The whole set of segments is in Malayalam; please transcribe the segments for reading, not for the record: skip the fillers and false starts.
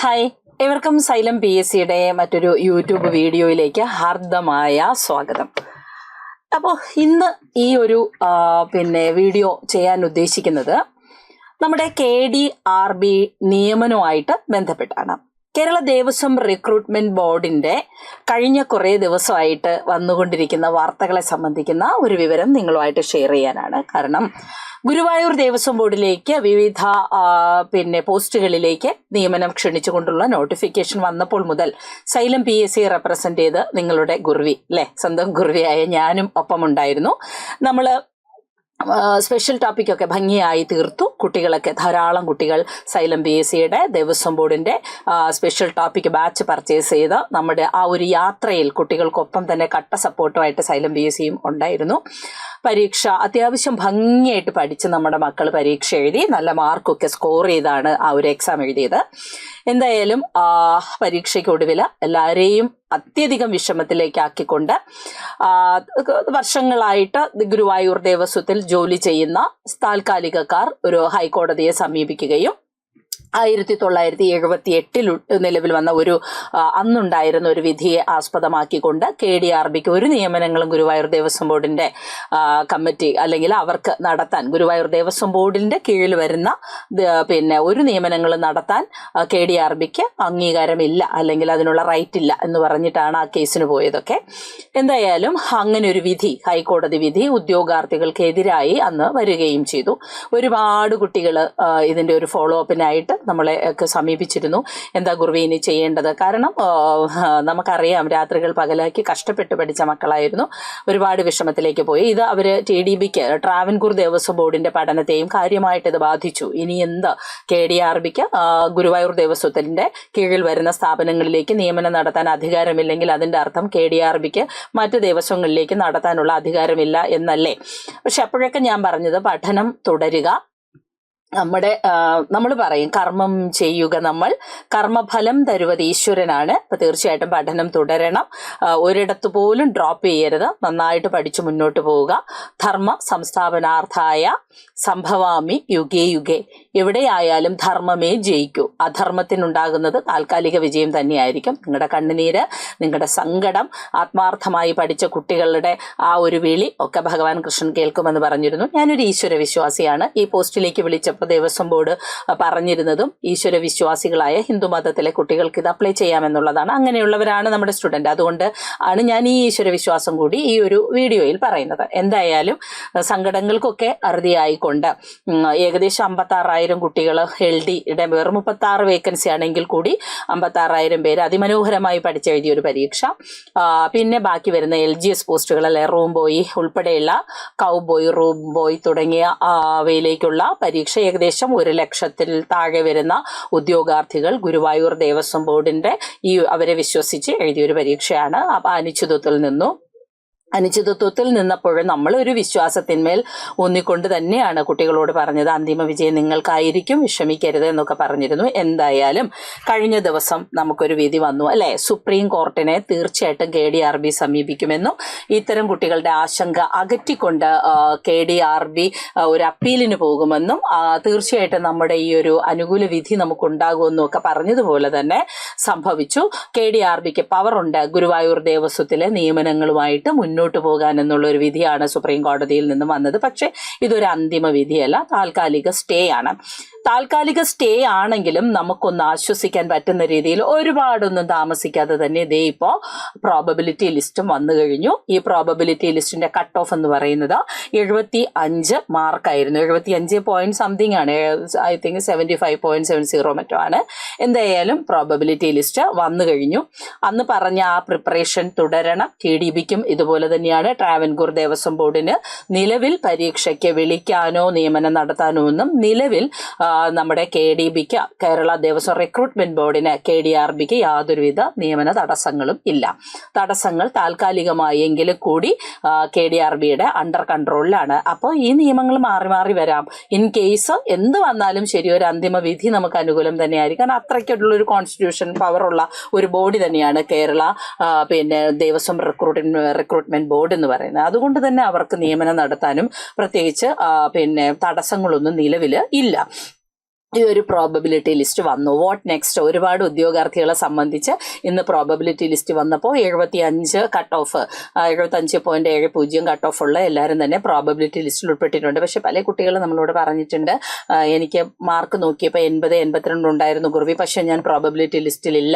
ഹായ്, ഏവർക്കും സൈലം PSCയുടെ മറ്റൊരു യൂട്യൂബ് വീഡിയോയിലേക്ക് ഹാർദമായ സ്വാഗതം. അപ്പോൾ ഇന്ന് ഈ ഒരു വീഡിയോ ചെയ്യാൻ ഉദ്ദേശിക്കുന്നത് നമ്മുടെ KDRB നിയമനവുമായിട്ട് ബന്ധപ്പെട്ടാണ്. കേരള ദേവസ്വം റിക്രൂട്ട്മെന്റ് ബോർഡിന്റെ കഴിഞ്ഞ കുറേ ദിവസമായിട്ട് വന്നുകൊണ്ടിരിക്കുന്ന വാർത്തകളെ സംബന്ധിക്കുന്ന ഒരു വിവരം നിങ്ങളുമായിട്ട് ഷെയർ ചെയ്യാനാണ്. കാരണം ഗുരുവായൂർ ദേവസ്വം ബോർഡിലേക്ക് വിവിധ പോസ്റ്റുകളിലേക്ക് നിയമനം ക്ഷണിച്ചുകൊണ്ടുള്ള നോട്ടിഫിക്കേഷൻ വന്നപ്പോൾ മുതൽ സൈലം PSC റെപ്രസെന്റ് ചെയ്ത് നിങ്ങളുടെ ഗുരുവി സ്വന്തം ഗുരുവിയായ ഞാനും ഒപ്പമുണ്ടായിരുന്നു. നമ്മൾ സ്പെഷ്യൽ ടോപ്പിക്കൊക്കെ ഭംഗിയായി തീർത്തു. കുട്ടികളൊക്കെ ധാരാളം കുട്ടികൾ സൈലം PSCയുടെ ദേവസ്വം ബോർഡിന്റെ സ്പെഷ്യൽ ടോപ്പിക് ബാച്ച് പർച്ചേസ് ചെയ്ത് നമ്മുടെ ആ ഒരു യാത്രയിൽ കുട്ടികൾക്കൊപ്പം തന്നെ കട്ട സപ്പോർട്ടുമായിട്ട് സൈലം PSCയും ഉണ്ടായിരുന്നു. പരീക്ഷ അത്യാവശ്യം ഭംഗിയായിട്ട് പഠിച്ച് നമ്മുടെ മക്കൾ പരീക്ഷ എഴുതി നല്ല മാർക്കൊക്കെ സ്കോർ ചെയ്താണ് ആ ഒരു എക്സാം എഴുതിയത്. എന്തായാലും പരീക്ഷയ്ക്കൊടുവിൽ എല്ലാവരെയും അത്യധികം വിഷമത്തിലേക്കാക്കിക്കൊണ്ട് വർഷങ്ങളായിട്ട് ഗുരുവായൂർ ദേവസ്വത്തിൽ ജോലി ചെയ്യുന്ന താൽക്കാലികക്കാർ ഒരു ഹൈക്കോടതിയെ സമീപിക്കുകയും 1978 നിലവിൽ വന്ന ഒരു അന്നുണ്ടായിരുന്ന ഒരു വിധിയെ ആസ്പദമാക്കിക്കൊണ്ട് KDRBക്ക് ഒരു നിയമനങ്ങളും ഗുരുവായൂർ ദേവസ്വം ബോർഡിന്റെ കമ്മിറ്റി അല്ലെങ്കിൽ അവർക്ക് നടത്താൻ ഗുരുവായൂർ ദേവസ്വം ബോർഡിന്റെ കീഴിൽ വരുന്ന ഒരു നിയമനങ്ങളും നടത്താൻ KDRBക്ക് അംഗീകാരമില്ല അല്ലെങ്കിൽ അതിനുള്ള റൈറ്റ് ഇല്ല എന്ന് പറഞ്ഞിട്ടാണ് ആ കേസിന് പോയതൊക്കെ. എന്തായാലും അങ്ങനെ ഒരു വിധി, ഹൈക്കോടതി വിധി ഉദ്യോഗാർത്ഥികൾക്കെതിരായി അന്ന് വരികയും ചെയ്തു. ഒരുപാട് കുട്ടികൾ ഇതിന്റെ ഒരു ഫോളോ അപ്പിനായിട്ട് നമ്മളെ ഒക്കെ സമീപിച്ചിരുന്നു. എന്താ ഗുരുവി ഇനി ചെയ്യേണ്ടത്? കാരണം നമുക്കറിയാം, രാത്രികൾ പകലാക്കി കഷ്ടപ്പെട്ട് പഠിച്ച മക്കളായിരുന്നു. ഒരുപാട് വിഷമത്തിലേക്ക് പോയി. ഇത് അവര് TDBക്ക് ട്രാവൻകൂർ ദേവസ്വം ബോർഡിന്റെ പഠനത്തെയും കാര്യമായിട്ട് ഇത് ബാധിച്ചു. ഇനി എന്ത് KDRBക്ക് ഗുരുവായൂർ ദേവസ്വത്തിന്റെ കീഴിൽ വരുന്ന സ്ഥാപനങ്ങളിലേക്ക് നിയമനം നടത്താൻ അധികാരമില്ലെങ്കിൽ അതിന്റെ അർത്ഥം KDRBക്ക് മറ്റ് ദേവസ്വങ്ങളിലേക്ക് നടത്താനുള്ള അധികാരമില്ല എന്നല്ലേ? പക്ഷെ അപ്പോഴൊക്കെ ഞാൻ പറഞ്ഞത് പഠനം തുടരുക. നമ്മൾ പറയും കർമ്മം ചെയ്യുക, നമ്മൾ കർമ്മഫലം തരുവത് ഈശ്വരനാണ്. അപ്പൊ തീർച്ചയായിട്ടും പഠനം തുടരണം. ഒരിടത്ത് പോലും ഡ്രോപ്പ് ചെയ്യരുത്. നന്നായിട്ട് പഠിച്ചു മുന്നോട്ട് പോവുക. ധർമ്മ സംസ്ഥാപനാർത്ഥായ സംഭവാമി യുഗേ യുഗേ. എവിടെയായാലും ധർമ്മമേ ജയിക്കൂ. അധർമ്മത്തിനുണ്ടാകുന്നത് താൽക്കാലിക വിജയം തന്നെയായിരിക്കും. നിങ്ങളുടെ കണ്ണുനീര്, നിങ്ങളുടെ സങ്കടം, ആത്മാർത്ഥമായി പഠിച്ച കുട്ടികളുടെ ആ ഒരു വിളി ഒക്കെ ഭഗവാൻ കൃഷ്ണൻ കേൾക്കുമെന്ന് പറഞ്ഞിരുന്നു. ഞാനൊരു ഈശ്വര വിശ്വാസിയാണ്. ഈ പോസ്റ്റിലേക്ക് വിളിച്ചപ്പോൾ ദേവസ്വം ബോർഡ് പറഞ്ഞിരുന്നതും ഈശ്വര വിശ്വാസികളായ ഹിന്ദു മതത്തിലെ കുട്ടികൾക്ക് ഇത് അപ്ലൈ ചെയ്യാമെന്നുള്ളതാണ്. അങ്ങനെയുള്ളവരാണ് നമ്മുടെ സ്റ്റുഡന്റ്. അതുകൊണ്ട് ആണ് ഞാൻ ഈ ഈശ്വര വിശ്വാസം കൂടി ഈ ഒരു വീഡിയോയിൽ പറയുന്നത്. എന്തായാലും സങ്കടങ്ങൾക്കൊക്കെ അറുതിയായിക്കൊണ്ട് ഏകദേശം 56,000 കുട്ടികൾ LDയുടെ വെറും 36 വേക്കൻസി ആണെങ്കിൽ കൂടി 56,000 പേര് അതിമനോഹരമായി പഠിച്ചെഴുതിയ ഒരു പരീക്ഷ. പിന്നെ ബാക്കി വരുന്ന LGS പോസ്റ്റുകൾ റൂം ബോയ് ഉൾപ്പെടെയുള്ള കൗ ബോയ്, റൂം ബോയ് തുടങ്ങിയ അവയിലേക്കുള്ള പരീക്ഷ ഏകദേശം 1,00,000-ൽ താഴെ വരുന്ന ഉദ്യോഗാർത്ഥികൾ ഗുരുവായൂർ ദേവസ്വം ബോർഡിന്റെ അവരെ വിശ്വസിച്ച് എഴുതിയൊരു പരീക്ഷയാണ്. അപ്പൊ അനിശ്ചിതത്വത്തിൽ നിന്നപ്പോഴും നമ്മൾ ഒരു വിശ്വാസത്തിന്മേൽ ഊന്നിക്കൊണ്ട് തന്നെയാണ് കുട്ടികളോട് പറഞ്ഞത്. അന്തിമ വിജയം നിങ്ങൾക്കായിരിക്കും, വിഷമിക്കരുത് എന്നൊക്കെ പറഞ്ഞിരുന്നു. എന്തായാലും കഴിഞ്ഞ ദിവസം നമുക്കൊരു വിധി വന്നു അല്ലെ. സുപ്രീം കോർട്ടിനെ തീർച്ചയായിട്ടും KDRB സമീപിക്കുമെന്നും ഇത്തരം കുട്ടികളുടെ ആശങ്ക അകറ്റിക്കൊണ്ട് KDRB ഒരു അപ്പീലിന് പോകുമെന്നും തീർച്ചയായിട്ടും നമ്മുടെ ഈ ഒരു അനുകൂല വിധി നമുക്കുണ്ടാകുമെന്നും ഒക്കെ പറഞ്ഞതുപോലെ തന്നെ സംഭവിച്ചു. KDRBക്ക് പവറുണ്ട് ഗുരുവായൂർ ദേവസ്വത്തിലെ നിയമനങ്ങളുമായിട്ട് മുന്നോട്ട് പോകാൻ എന്നുള്ള ഒരു വിധിയാണ് സുപ്രീം കോടതിയിൽ നിന്നും വന്നത്. പക്ഷെ ഇതൊരു അന്തിമ വിധിയല്ല, താൽക്കാലിക സ്റ്റേ ആണ്. താൽക്കാലിക സ്റ്റേ ആണെങ്കിലും നമുക്കൊന്ന് ആശ്വസിക്കാൻ പറ്റുന്ന രീതിയിൽ ഒരുപാടൊന്നും താമസിക്കാതെ തന്നെ ഇതേ ഇപ്പോൾ പ്രോബബിലിറ്റി ലിസ്റ്റും വന്നു കഴിഞ്ഞു. ഈ പ്രോബബിലിറ്റി ലിസ്റ്റിന്റെ കട്ട് ഓഫ് എന്ന് പറയുന്നത് 75 മാർക്കായിരുന്നു. 75 പോയിന്റ് സംതിങ് ആണ്. ഐ തിങ്ക് 75.70 മറ്റോ ആണ്. എന്തായാലും പ്രോബബിലിറ്റി ലിസ്റ്റ് വന്നു കഴിഞ്ഞു. അന്ന് പറഞ്ഞ ആ പ്രിപ്പറേഷൻ തുടരണം. TDBക്കും ഇതുപോലെ തന്നെയാണ്. ട്രാവൻകൂർ ദേവസ്വം ബോർഡിന് നിലവിൽ പരീക്ഷയ്ക്ക് വിളിക്കാനോ നിയമനം നടത്താനോ ഒന്നും നിലവിൽ നമ്മുടെ KDBക്ക് കേരള ദേവസ്വം റിക്രൂട്ട്മെന്റ് ബോർഡിന് KDRBക്ക് യാതൊരുവിധ നിയമന തടസ്സങ്ങളും ഇല്ല. തടസ്സങ്ങൾ താൽക്കാലികമായെങ്കിലും കൂടി KDRBയുടെ അണ്ടർ കൺട്രോളിലാണ്. അപ്പോൾ ഈ നിയമങ്ങൾ മാറി മാറി വരാം. ഇൻ കേസ് എന്ത് വന്നാലും ശരി, ഒരു അന്തിമ വിധി നമുക്ക് അനുകൂലം തന്നെയായിരിക്കും. കാരണം അത്രയ്ക്കുള്ള ഒരു കോൺസ്റ്റിറ്റ്യൂഷൻ പവറുള്ള ഒരു ബോഡി തന്നെയാണ് കേരള ദേവസ്വം റിക്രൂട്ട്മെന്റ് ബോർഡ് എന്ന് പറയുന്നത്. അതുകൊണ്ട് തന്നെ അവർക്ക് നിയമനം നടത്താനും പ്രത്യേകിച്ച് തടസ്സങ്ങളൊന്നും നിലവിൽ ഇല്ല. ഈ ഒരു പ്രോബബിലിറ്റി ലിസ്റ്റ് വന്നു. What next? ഒരുപാട് ഉദ്യോഗാർത്ഥികളെ സംബന്ധിച്ച് ഇന്ന് പ്രോബബിലിറ്റി ലിസ്റ്റ് വന്നപ്പോൾ 75 കട്ട് ഓഫ് 75.70 കട്ട് ഓഫ് ഉള്ള എല്ലാവരും തന്നെ പ്രോബബിലിറ്റി ലിസ്റ്റിൽ ഉൾപ്പെട്ടിട്ടുണ്ട്. പക്ഷെ പല കുട്ടികളും നമ്മളോട് പറഞ്ഞിട്ടുണ്ട്, എനിക്ക് മാർക്ക് നോക്കിയപ്പോൾ 80-82 ഉണ്ടായിരുന്നു ഗുരുവി, പക്ഷെ ഞാൻ പ്രോബബിലിറ്റി ലിസ്റ്റിലില്ല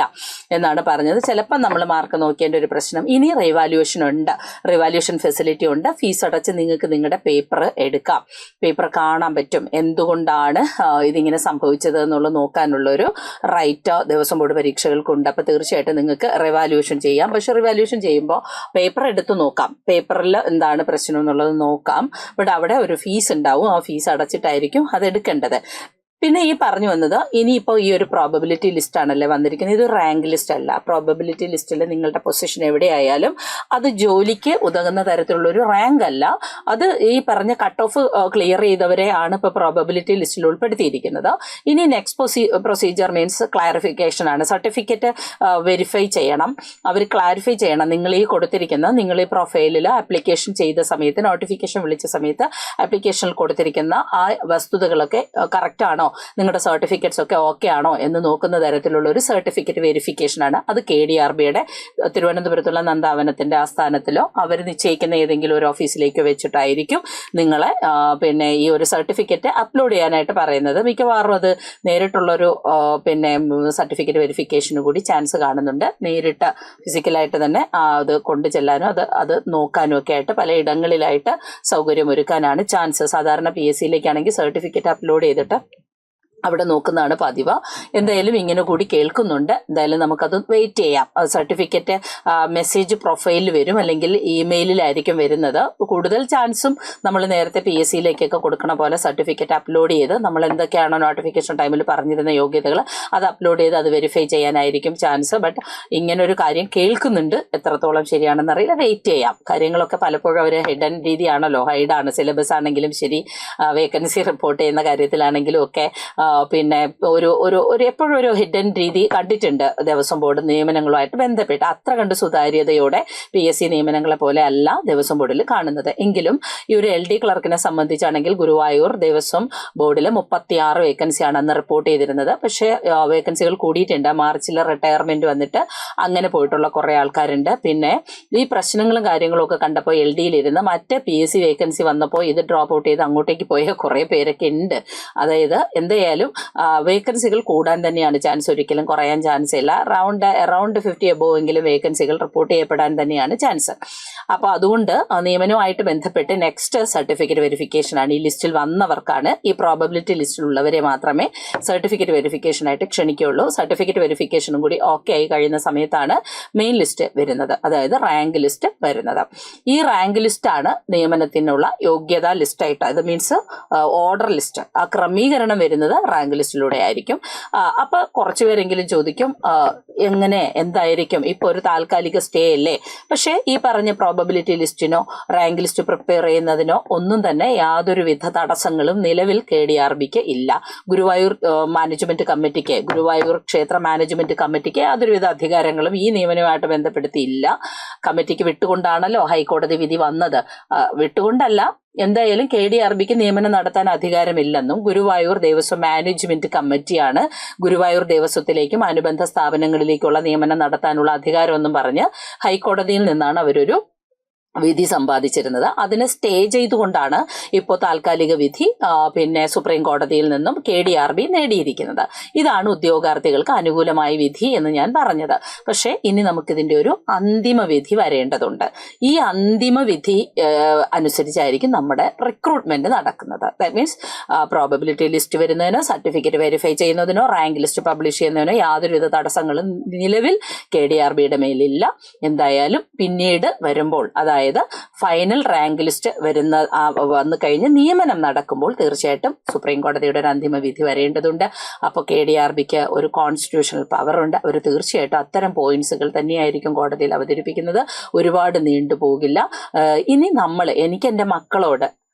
എന്നാണ് പറഞ്ഞത്. ചിലപ്പോൾ നമ്മൾ മാർക്ക് നോക്കിയതിൻ്റെ ഒരു പ്രശ്നം. ഇനി റിവാലുവേഷൻ ഉണ്ട്, റിവാലുവേഷൻ ഫെസിലിറ്റി ഉണ്ട്. ഫീസ് അടച്ച് നിങ്ങൾക്ക് നിങ്ങളുടെ പേപ്പർ എടുക്കാം, പേപ്പർ കാണാൻ പറ്റും. എന്തുകൊണ്ടാണ് ഇതിങ്ങനെ സംഭവിച്ചത് എന്നുള്ളത് നോക്കാനുള്ളൊരു റൈറ്റ് ദേവസ്വം ബോർഡ് പരീക്ഷകൾക്കുണ്ട്. അപ്പോൾ തീർച്ചയായിട്ടും നിങ്ങൾക്ക് റിവാലുവേഷൻ ചെയ്യാം. പക്ഷെ റിവാലുവേഷൻ ചെയ്യുമ്പോൾ പേപ്പർ എടുത്ത് നോക്കാം, പേപ്പറിൽ എന്താണ് പ്രശ്നം എന്നുള്ളത് നോക്കാം. ബട്ട് അവിടെ ഒരു ഫീസ് ഉണ്ടാവും, ആ ഫീസ് അടച്ചിട്ടായിരിക്കും അത് എടുക്കേണ്ടത്. പിന്നെ ഈ പറഞ്ഞു വന്നത്, ഇനിയിപ്പോൾ ഈ ഒരു പ്രോബബിലിറ്റി ലിസ്റ്റ് ആണല്ലേ വന്നിരിക്കുന്നത്, ഇത് റാങ്ക് ലിസ്റ്റ് അല്ല. പ്രോബബിലിറ്റി ലിസ്റ്റിൽ നിങ്ങളുടെ പൊസിഷൻ എവിടെയായാലും അത് ജോലിക്ക് ഉതകുന്ന തരത്തിലുള്ളൊരു റാങ്ക് അല്ല. അത് ഈ പറഞ്ഞ കട്ട് ഓഫ് ക്ലിയർ ചെയ്തവരെയാണ് ഇപ്പോൾ പ്രോബബിലിറ്റി ലിസ്റ്റിൽ ഉൾപ്പെടുത്തിയിരിക്കുന്നത്. ഇനി നെക്സ്റ്റ് പ്രൊസീജിയർ മീൻസ് ക്ലാരിഫിക്കേഷൻ ആണ്. സർട്ടിഫിക്കറ്റ് വെരിഫൈ ചെയ്യണം, അവർ ക്ലാരിഫൈ ചെയ്യണം. നിങ്ങൾ ഈ കൊടുത്തിരിക്കുന്ന, നിങ്ങൾ ഈ പ്രൊഫൈലിൽ ആപ്ലിക്കേഷൻ ചെയ്ത സമയത്ത്, നോട്ടിഫിക്കേഷൻ വിളിച്ച സമയത്ത് ആപ്ലിക്കേഷനിൽ കൊടുത്തിരിക്കുന്ന ആ വസ്തുതകളൊക്കെ കറക്റ്റ് ആണോ, നിങ്ങളുടെ സർട്ടിഫിക്കറ്റ്സ് ഒക്കെ ഓക്കെ ആണോ എന്ന് നോക്കുന്ന തരത്തിലുള്ള ഒരു സർട്ടിഫിക്കറ്റ് വെരിഫിക്കേഷൻ ആണ്. അത് KDRBയുടെ തിരുവനന്തപുരത്തുള്ള നന്ദാവനത്തിന്റെ ആസ്ഥാനത്തിലോ അവർ നിശ്ചയിക്കുന്ന ഏതെങ്കിലും ഒരു ഓഫീസിലേക്കോ വെച്ചിട്ടായിരിക്കും നിങ്ങളെ പിന്നെ ഈ ഒരു സർട്ടിഫിക്കറ്റ് അപ്ലോഡ് ചെയ്യാനായിട്ട് പറയുന്നത്. മിക്കവാറും അത് നേരിട്ടുള്ളൊരു പിന്നെ സർട്ടിഫിക്കറ്റ് വെരിഫിക്കേഷന് കൂടി ചാൻസ് കാണുന്നുണ്ട്. നേരിട്ട് ഫിസിക്കലായിട്ട് തന്നെ അത് കൊണ്ടു ചെല്ലാനും അത് നോക്കാനും ഒക്കെ ആയിട്ട് പലയിടങ്ങളിലായിട്ട് സൗകര്യമൊരുക്കാനാണ് ചാൻസ്. സാധാരണ PSCയിലേക്കാണെങ്കിൽ സർട്ടിഫിക്കറ്റ് അപ്ലോഡ് ചെയ്തിട്ട് അവിടെ നോക്കുന്നതാണ് പതിവ്. എന്തായാലും ഇങ്ങനെ കൂടി കേൾക്കുന്നുണ്ട്. എന്തായാലും നമുക്കത് വെയിറ്റ് ചെയ്യാം. സർട്ടിഫിക്കറ്റ് മെസ്സേജ് പ്രൊഫൈലിൽ വരും, അല്ലെങ്കിൽ ഇമെയിലിലായിരിക്കും വരുന്നത്. കൂടുതൽ ചാൻസും നമ്മൾ നേരത്തെ PSCയിലേക്കൊക്കെ കൊടുക്കണ പോലെ സർട്ടിഫിക്കറ്റ് അപ്ലോഡ് ചെയ്ത് നമ്മൾ എന്തൊക്കെയാണോ നോട്ടിഫിക്കേഷൻ ടൈമിൽ പറഞ്ഞിരുന്ന യോഗ്യതകൾ അത് അപ്ലോഡ് ചെയ്ത് അത് വെരിഫൈ ചെയ്യാനായിരിക്കും ചാൻസ്. ബട്ട് ഇങ്ങനൊരു കാര്യം കേൾക്കുന്നുണ്ട്, എത്രത്തോളം ശരിയാണെന്ന് അറിയില്ല, വെയിറ്റ് ചെയ്യാം. കാര്യങ്ങളൊക്കെ പലപ്പോഴും അവർ ഹിഡൻ രീതിയാണല്ലോ, ഹൈഡാണ്. സിലബസ് ആണെങ്കിലും ശരി, വേക്കൻസി റിപ്പോർട്ട് ചെയ്യുന്ന കാര്യത്തിലാണെങ്കിലും ഒക്കെ പിന്നെ ഒരു എപ്പോഴും ഒരു ഹിഡൻ രീതി കണ്ടിട്ടുണ്ട് ദേവസ്വം ബോർഡ് നിയമനങ്ങളുമായിട്ട് ബന്ധപ്പെട്ട്. അത്ര കണ്ട് സുതാര്യതയോടെ PSC നിയമനങ്ങളെ പോലെ അല്ല ദേവസ്വം ബോർഡിൽ കാണുന്നത്. എങ്കിലും ഈ ഒരു LD ക്ലർക്കിനെ സംബന്ധിച്ചാണെങ്കിൽ ഗുരുവായൂർ ദേവസ്വം ബോർഡിൽ 36 വേക്കൻസിയാണ് അന്ന് റിപ്പോർട്ട് ചെയ്തിരുന്നത്. പക്ഷേ വേക്കൻസികൾ കൂടിയിട്ടുണ്ട്. മാർച്ചിൽ റിട്ടയർമെന്റ് വന്നിട്ട് അങ്ങനെ പോയിട്ടുള്ള കുറേ ആൾക്കാരുണ്ട്. പിന്നെ ഈ പ്രശ്നങ്ങളും കാര്യങ്ങളും ഒക്കെ കണ്ടപ്പോൾ LDയിലിരുന്ന് മറ്റേ PSC വേക്കൻസി വന്നപ്പോൾ ഇത് ഡ്രോപ്പ് ഔട്ട് ചെയ്ത് അങ്ങോട്ടേക്ക് പോയ കുറേ പേരൊക്കെ ഉണ്ട്. അതായത് എന്തായാലും വേക്കൻസികൾ കൂടാൻ തന്നെയാണ് ചാൻസ്, ഒരിക്കലും കുറയാൻ ചാൻസ് ഇല്ല. അറൗണ്ട് 50 എബോവ് എങ്കിലും വേക്കൻസികൾ റിപ്പോർട്ട് ചെയ്യപ്പെടാൻ തന്നെയാണ് ചാൻസ്. അപ്പോൾ അതുകൊണ്ട് നിയമനവുമായിട്ട് ബന്ധപ്പെട്ട് നെക്സ്റ്റ് സർട്ടിഫിക്കറ്റ് വെരിഫിക്കേഷൻ ആണ്. ഈ ലിസ്റ്റിൽ വന്നവർക്കാണ്, ഈ പ്രോബബിലിറ്റി ലിസ്റ്റിലുള്ളവരെ മാത്രമേ സർട്ടിഫിക്കറ്റ് വെരിഫിക്കേഷനായിട്ട് ക്ഷണിക്കുകയുള്ളൂ. സർട്ടിഫിക്കറ്റ് വെരിഫിക്കേഷനും കൂടി ഓക്കെ ആയി കഴിയുന്ന സമയത്താണ് മെയിൻ ലിസ്റ്റ് വരുന്നത്, അതായത് റാങ്ക് ലിസ്റ്റ് വരുന്നത്. ഈ റാങ്ക് ലിസ്റ്റാണ് നിയമനത്തിനുള്ള യോഗ്യതാ ലിസ്റ്റായിട്ട്, അത് മീൻസ് ഓർഡർ ലിസ്റ്റ്. ആ ക്രമീകരണം വരുന്നത് റാങ്ക് ലിസ്റ്റിലൂടെ ആയിരിക്കും. അപ്പൊ കുറച്ചു പേരെങ്കിലും ചോദിക്കും, എങ്ങനെ എന്തായിരിക്കും, ഇപ്പൊ ഒരു താൽക്കാലിക സ്റ്റേ അല്ലേ? പക്ഷേ ഈ പറഞ്ഞ പ്രോബബിലിറ്റി ലിസ്റ്റിനോ റാങ്ക് ലിസ്റ്റ് പ്രിപ്പയർ ചെയ്യുന്നതിനോ ഒന്നും തന്നെ യാതൊരുവിധ തടസ്സങ്ങളും നിലവിൽ KDRBക്ക് ഇല്ല. ഗുരുവായൂർ മാനേജ്മെന്റ് കമ്മിറ്റിക്ക്, ഗുരുവായൂർ ക്ഷേത്ര മാനേജ്മെന്റ് കമ്മിറ്റിക്ക് യാതൊരുവിധ അധികാരങ്ങളും ഈ നിയമനവുമായിട്ട് ബന്ധപ്പെടുത്തിയില്ല. കമ്മിറ്റിക്ക് വിട്ടുകൊണ്ടാണല്ലോ ഹൈക്കോടതി വിധി വന്നത്. വിട്ടുകൊണ്ടല്ല, എന്തായാലും KDRBക്ക് നിയമനം നടത്താൻ അധികാരമില്ലെന്നും ഗുരുവായൂർ ദേവസ്വം മാനേജ്മെന്റ് കമ്മിറ്റിയാണ് ഗുരുവായൂർ ദേവസ്വത്തിലേക്കും അനുബന്ധ സ്ഥാപനങ്ങളിലേക്കുള്ള നിയമനം നടത്താനുള്ള അധികാരമെന്നും പറഞ്ഞ് ഹൈക്കോടതിയിൽ നിന്നാണ് അവരൊരു വിധി സമ്പാദിച്ചിരുന്നത്. അതിനെ സ്റ്റേ ചെയ്തുകൊണ്ടാണ് ഇപ്പോൾ താൽക്കാലിക വിധി പിന്നെ സുപ്രീം കോടതിയിൽ നിന്നും KDRB നേടിയിരിക്കുന്നത്. ഇതാണ് ഉദ്യോഗാർത്ഥികൾക്ക് അനുകൂലമായ വിധി എന്ന് ഞാൻ പറഞ്ഞത്. പക്ഷേ ഇനി നമുക്കിതിൻ്റെ ഒരു അന്തിമ വിധി വരേണ്ടതുണ്ട്. ഈ അന്തിമ വിധി അനുസരിച്ചായിരിക്കും നമ്മുടെ റിക്രൂട്ട്മെന്റ് നടക്കുന്നത്. ദാറ്റ് മീൻസ് പ്രോബബിലിറ്റി ലിസ്റ്റ് വരുന്നതിനോ സർട്ടിഫിക്കറ്റ് വെരിഫൈ ചെയ്യുന്നതിനോ റാങ്ക് ലിസ്റ്റ് പബ്ലിഷ് ചെയ്യുന്നതിനോ യാതൊരുവിധ തടസ്സങ്ങളും നിലവിൽ KDRBയുടെ മേലില്ല. എന്തായാലും പിന്നീട് വരുമ്പോൾ, അതായത് ഫൈനൽ റാങ്ക് ലിസ്റ്റ് വന്നു കഴിഞ്ഞ് നിയമനം നടക്കുമ്പോൾ തീർച്ചയായിട്ടും സുപ്രീം കോടതിയുടെ ഒരു അന്തിമ വിധി വരേണ്ടതുണ്ട്. അപ്പോൾ KDRBക്ക് ഒരു കോൺസ്റ്റിറ്റ്യൂഷണൽ പവറുണ്ട്. അവർ തീർച്ചയായിട്ടും അത്തരം പോയിന്റ്സുകൾ തന്നെയായിരിക്കും കോടതിയിൽ അവതരിപ്പിക്കുന്നത്. ഒരുപാട് നീണ്ടുപോകില്ല. ഇനി എനിക്ക് എൻ്റെ മക്കളോട്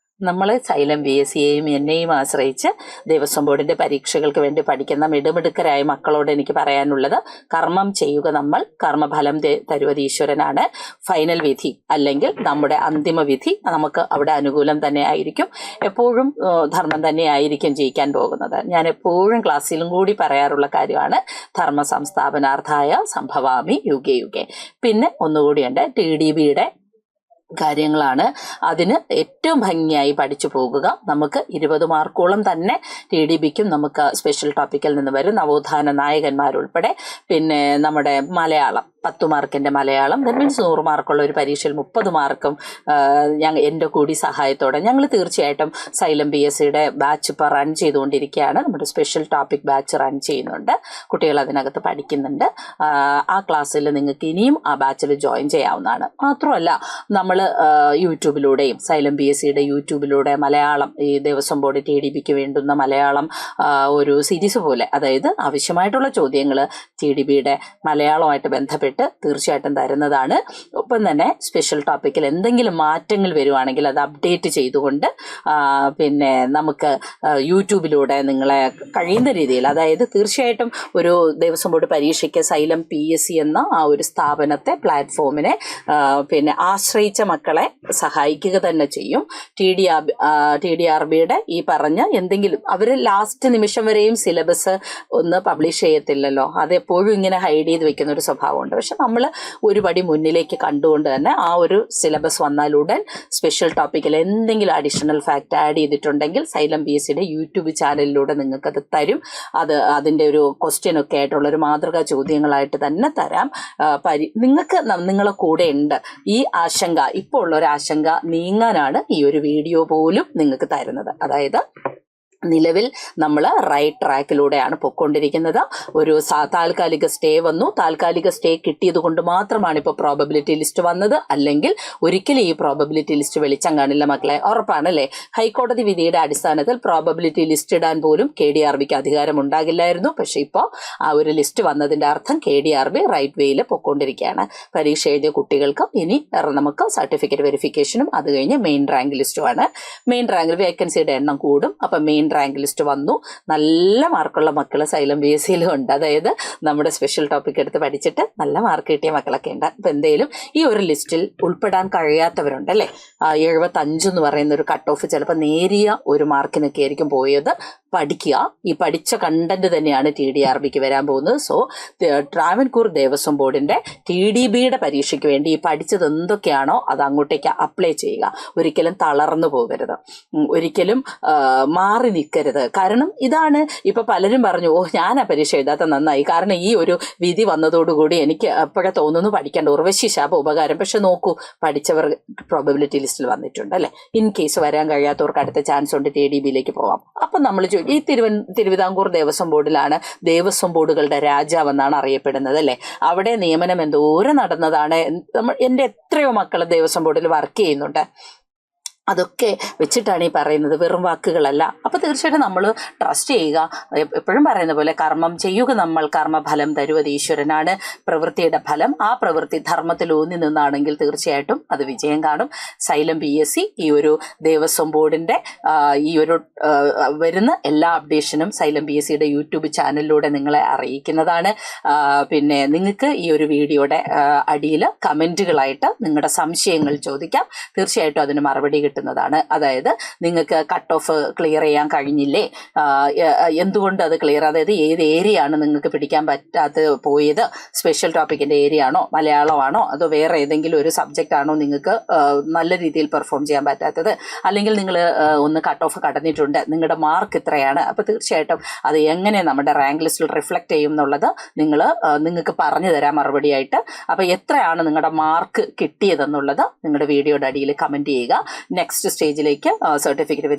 നമ്മൾ സൈലം BSCയെയും എന്നെയും ആശ്രയിച്ച് ദേവസ്വം ബോർഡിന്റെ പരീക്ഷകൾക്ക് വേണ്ടി പഠിക്കുന്ന മിടുമിടുക്കരായ മക്കളോട് എനിക്ക് പറയാനുള്ളത്, കർമ്മം ചെയ്യുക നമ്മൾ, കർമ്മഫലം തരുവത് ഈശ്വരനാണ്. ഫൈനൽ വിധി അല്ലെങ്കിൽ നമ്മുടെ അന്തിമ വിധി നമുക്ക് അവിടെ അനുകൂലം തന്നെ ആയിരിക്കും. എപ്പോഴും ധർമ്മം തന്നെ ആയിരിക്കും ജയിക്കാൻ പോകുന്നത്. ഞാൻ എപ്പോഴും ക്ലാസ്സിലും കൂടി പറയാറുള്ള കാര്യമാണ്, ധർമ്മ സംസ്ഥാപനാർത്ഥായ സംഭവാമി യുഗേ യുഗേ. പിന്നെ ഒന്നുകൂടിയുണ്ട്, TDBയുടെ കാര്യങ്ങളാണ്. അതിന് ഏറ്റവും ഭംഗിയായി പഠിച്ചു പോകുക. നമുക്ക് 20 മാർക്കോളം തന്നെ TDBക്കും നമുക്ക് സ്പെഷ്യൽ ടോപ്പിക്കിൽ നിന്ന് വരും, നവോത്ഥാന നായകന്മാരുൾപ്പെടെ. പിന്നെ നമ്മുടെ മലയാളം 10 മാർക്കിന്റെ മലയാളം, ദാറ്റ് മീൻസ് 100 മാർക്കുള്ള ഒരു പരീക്ഷയിൽ 30 മാർക്കും എൻ്റെ കൂടി സഹായത്തോടെ ഞങ്ങൾ തീർച്ചയായിട്ടും സൈലം BSCയുടെ ബാച്ച് ഇപ്പോൾ റൺ ചെയ്തുകൊണ്ടിരിക്കുകയാണ്. നമ്മുടെ സ്പെഷ്യൽ ടോപ്പിക് ബാച്ച് റൺ ചെയ്യുന്നുണ്ട്. കുട്ടികൾ അതിനകത്ത് പഠിക്കുന്നുണ്ട്. ആ ക്ലാസ്സിൽ നിങ്ങൾക്ക് ഇനിയും ആ ബാച്ചിൽ ജോയിൻ ചെയ്യാവുന്നതാണ്. മാത്രമല്ല, നമ്മൾ യൂട്യൂബിലൂടെയും സൈലം BSCയുടെ യൂട്യൂബിലൂടെ മലയാളം, ഈ ദേവസ്വം ബോർഡ് TDBക്ക് വേണ്ടുന്ന മലയാളം ഒരു സീരീസ് പോലെ, അതായത് ആവശ്യമായിട്ടുള്ള ചോദ്യങ്ങൾ TDBയുടെ മലയാളമായിട്ട് ബന്ധപ്പെട്ട് തീർച്ചയായിട്ടും തരുന്നതാണ്. ഒപ്പം തന്നെ സ്പെഷ്യൽ ടോപ്പിക്കിൽ എന്തെങ്കിലും മാറ്റങ്ങൾ വരുവാണെങ്കിൽ അത് അപ്ഡേറ്റ് ചെയ്തുകൊണ്ട് പിന്നെ നമുക്ക് യൂട്യൂബിലൂടെ നിങ്ങളെ കഴിയുന്ന രീതിയിൽ, അതായത് തീർച്ചയായിട്ടും ഒരു ദേവസ്വം ബോർഡ് പരീക്ഷയ്ക്ക് സൈലം PSC എന്ന ആ ഒരു സ്ഥാപനത്തെ, പ്ലാറ്റ്ഫോമിനെ പിന്നെ ആശ്രയിച്ച മക്കളെ സഹായിക്കുക തന്നെ ചെയ്യും. TDRBയുടെ ഈ പറഞ്ഞ എന്തെങ്കിലും, അവർ ലാസ്റ്റ് നിമിഷം വരെയും സിലബസ് ഒന്ന് പബ്ലിഷ് ചെയ്യത്തില്ലല്ലോ, അതെപ്പോഴും ഇങ്ങനെ ഹൈഡ് ചെയ്ത് വെക്കുന്ന ഒരു സ്വഭാവമുണ്ട്. പക്ഷെ നമ്മൾ ഒരു പടി മുന്നിലേക്ക് കണ്ടുകൊണ്ട് തന്നെ ആ ഒരു സിലബസ് വന്നാലുടൻ സ്പെഷ്യൽ ടോപ്പിക്കിൽ എന്തെങ്കിലും അഡീഷണൽ ഫാക്ട് ആഡ് ചെയ്തിട്ടുണ്ടെങ്കിൽ സൈലം BSCയുടെ യൂട്യൂബ് ചാനലിലൂടെ നിങ്ങൾക്കത് തരും. അതിൻ്റെ ഒരു ക്വസ്റ്റ്യൻ ഒക്കെ ആയിട്ടുള്ള ഒരു മാതൃകാ ചോദ്യങ്ങളായിട്ട് തന്നെ തരാം. നിങ്ങൾക്ക് നിങ്ങളെ കൂടെ ഉണ്ട്. ഈ ആശങ്ക, ഇപ്പോൾ ഉള്ള ഒരു ആശങ്ക നീങ്ങാനാണ് ഈ ഒരു വീഡിയോ പോലും നിങ്ങൾക്ക് തരുന്നത്. അതായത് നിലവിൽ നമ്മൾ റൈറ്റ് ട്രാക്കിലൂടെയാണ് പൊയ്ക്കൊണ്ടിരിക്കുന്നത്. ഒരു താൽക്കാലിക സ്റ്റേ വന്നു, താൽക്കാലിക സ്റ്റേ കിട്ടിയത് കൊണ്ട് മാത്രമാണ് ഇപ്പോൾ പ്രോബബിലിറ്റി ലിസ്റ്റ് വന്നത്. അല്ലെങ്കിൽ ഒരിക്കലും ഈ പ്രോബബിലിറ്റി ലിസ്റ്റ് വെളിച്ചം കാണില്ല മക്കളെ, ഉറപ്പാണല്ലേ. ഹൈക്കോടതി വിധിയുടെ അടിസ്ഥാനത്തിൽ പ്രോബബിലിറ്റി ലിസ്റ്റ് ഇടാൻ പോലും KDRBക്ക് അധികാരം ഉണ്ടാകില്ലായിരുന്നു. പക്ഷെ ഇപ്പോൾ ആ ഒരു ലിസ്റ്റ് വന്നതിൻ്റെ അർത്ഥം KDRB റൈറ്റ് വേയിൽ പൊയ്ക്കൊണ്ടിരിക്കുകയാണ്. പരീക്ഷ എഴുതിയ കുട്ടികൾക്ക് ഇനി നമുക്ക് സർട്ടിഫിക്കറ്റ് വെരിഫിക്കേഷനും അത് കഴിഞ്ഞ് മെയിൻ റാങ്ക് ലിസ്റ്റുമാണ്. മെയിൻ റാങ്കിൽ വേക്കൻസിയുടെ എണ്ണം കൂടും. അപ്പം മെയിൻ റാങ്ക് ലിസ്റ്റ് വന്നു. നല്ല മാർക്കുള്ള മക്കൾ സൈലം BSCയിലും ഉണ്ട്. അതായത് നമ്മുടെ സ്പെഷ്യൽ ടോപ്പിക് എടുത്ത് പഠിച്ചിട്ട് നല്ല മാർക്ക് കിട്ടിയ മക്കളൊക്കെ ഉണ്ട്. അപ്പം എന്തായാലും ഈ ഒരു ലിസ്റ്റിൽ ഉൾപ്പെടാൻ കഴിയാത്തവരുണ്ട് അല്ലേ. 75 എന്ന് പറയുന്ന ഒരു കട്ട് ഓഫ് ചിലപ്പോൾ നേരിയ ഒരു മാർക്കിനൊക്കെ ആയിരിക്കും പോയത്. പഠിക്കുക. ഈ പഠിച്ച കണ്ടന്റ് തന്നെയാണ് TDRBക്ക് വരാൻ പോകുന്നത്. സോ ട്രാവൻകൂർ ദേവസ്വം ബോർഡിന്റെ TDBയുടെ പരീക്ഷയ്ക്ക് വേണ്ടി ഈ പഠിച്ചത് എന്തൊക്കെയാണോ അത് അങ്ങോട്ടേക്ക് അപ്ലൈ ചെയ്യുക. ഒരിക്കലും തളർന്നു പോകരുത്, ഒരിക്കലും മാറി നിൽക്കരുത്. കാരണം ഇതാണ് ഇപ്പൊ പലരും പറഞ്ഞു, ഞാൻ ആ പരീക്ഷ എഴുതാത്ത നന്നായി, കാരണം ഈ ഒരു വിധി വന്നതോടുകൂടി എനിക്ക് അപ്പോഴേ തോന്നുന്നു പഠിക്കേണ്ട, ഉർവശി ശാപ ഉപകാരം. പക്ഷെ നോക്കൂ, പഠിച്ചവർ പ്രോബബിലിറ്റി ലിസ്റ്റിൽ വന്നിട്ടുണ്ട് അല്ലെ. ഇൻ കേസ് വരാൻ കഴിയാത്തവർക്ക് അടുത്ത ചാൻസ് ഉണ്ട് TDBയിലേക്ക് പോവാം. അപ്പൊ നമ്മൾ ഈ തിരുവിതാംകൂർ ദേവസ്വം ബോർഡിലാണ് ദേവസ്വം ബോർഡുകളുടെ രാജാവെന്നാണ് അറിയപ്പെടുന്നത് അല്ലെ. അവിടെ നിയമനം എന്തോരം നടന്നതാണ്. എൻ്റെ എത്രയോ മക്കൾ ദേവസ്വം ബോർഡിൽ വർക്ക് ചെയ്യുന്നുണ്ട്. അതൊക്കെ വെച്ചിട്ടാണ് ഈ പറയുന്നത്, വെറും വാക്കുകളല്ല. അപ്പോൾ തീർച്ചയായിട്ടും നമ്മൾ ട്രസ്റ്റ് ചെയ്യുക. എപ്പോഴും പറയുന്ന പോലെ കർമ്മം ചെയ്യുക നമ്മൾ, കർമ്മഫലം തരുവത് ഈശ്വരനാണ്. പ്രവൃത്തിയുടെ ഫലം, ആ പ്രവൃത്തി ധർമ്മത്തിൽ ഊന്നി നിന്നാണെങ്കിൽ തീർച്ചയായിട്ടും അത് വിജയം കാണും. സൈലം BSC ഈ ഒരു ദേവസ്വം ബോർഡിൻ്റെ ഈ ഒരു വരുന്ന എല്ലാ അപ്ഡേഷനും സൈലം BSCയുടെ യൂട്യൂബ് ചാനലിലൂടെ നിങ്ങളെ അറിയിക്കുന്നതാണ്. പിന്നെ നിങ്ങൾക്ക് ഈ ഒരു വീഡിയോയുടെ അടിയിൽ കമൻറ്റുകളായിട്ട് നിങ്ങളുടെ സംശയങ്ങൾ ചോദിക്കാം. തീർച്ചയായിട്ടും അതിന് മറുപടി കിട്ടും. അതായത് നിങ്ങൾക്ക് കട്ട് ഓഫ് ക്ലിയർ ചെയ്യാൻ കഴിഞ്ഞില്ലേ, എന്തുകൊണ്ട് അത് ക്ലിയർ, അതായത് ഏത് ഏരിയ ആണ് നിങ്ങൾക്ക് പിടിക്കാൻ പറ്റാത്ത പോയത്, സ്പെഷ്യൽ ടോപ്പിക്കിന്റെ ഏരിയ ആണോ, മലയാളമാണോ, അതോ വേറെ ഏതെങ്കിലും ഒരു സബ്ജക്റ്റ് ആണോ നിങ്ങൾക്ക് നല്ല രീതിയിൽ പെർഫോം ചെയ്യാൻ പറ്റാത്തത്, അല്ലെങ്കിൽ നിങ്ങൾ ഒന്ന് കട്ട് ഓഫ് കടന്നിട്ടുണ്ട്, നിങ്ങളുടെ മാർക്ക് ഇത്രയാണ്. അപ്പോൾ തീർച്ചയായിട്ടും അത് എങ്ങനെ നമ്മുടെ റാങ്ക് ലിസ്റ്റിൽ റിഫ്ലക്ട് ചെയ്യും എന്നുള്ളത് നിങ്ങൾക്ക് പറഞ്ഞു തരാം മറുപടിയായിട്ട്. അപ്പോൾ എത്രയാണ് നിങ്ങളുടെ മാർക്ക് കിട്ടിയതെന്നുള്ളത് നിങ്ങളുടെ വീഡിയോയുടെ അടിയിൽ കമൻറ്റ് ചെയ്യുക. നെക്സ്റ്റ് സ്റ്റേജിലേക്ക് സർട്ടിഫിക്കറ്റ്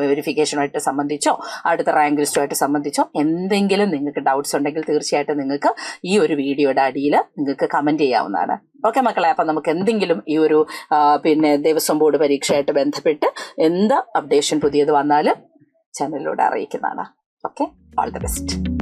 വെരിഫിക്കേഷനുമായിട്ട് സംബന്ധിച്ചോ അടുത്ത റാങ്ക് ലിസ്റ്റുമായിട്ട് സംബന്ധിച്ചോ എന്തെങ്കിലും നിങ്ങൾക്ക് ഡൗട്ട്സ് ഉണ്ടെങ്കിൽ തീർച്ചയായിട്ടും നിങ്ങൾക്ക് ഈ ഒരു വീഡിയോയുടെ അടിയിൽ നിങ്ങൾക്ക് കമൻറ്റ് ചെയ്യാവുന്നതാണ്. ഓക്കെ മക്കളെ, അപ്പം നമുക്ക് എന്തെങ്കിലും ഈ ഒരു പിന്നെ ദേവസ്വം ബോർഡ് പരീക്ഷയായിട്ട് ബന്ധപ്പെട്ട് എന്ത് അപ്ഡേഷൻ പുതിയത് വന്നാലും ചാനലിലൂടെ അറിയിക്കുന്നതാണ്. Okay, all the best.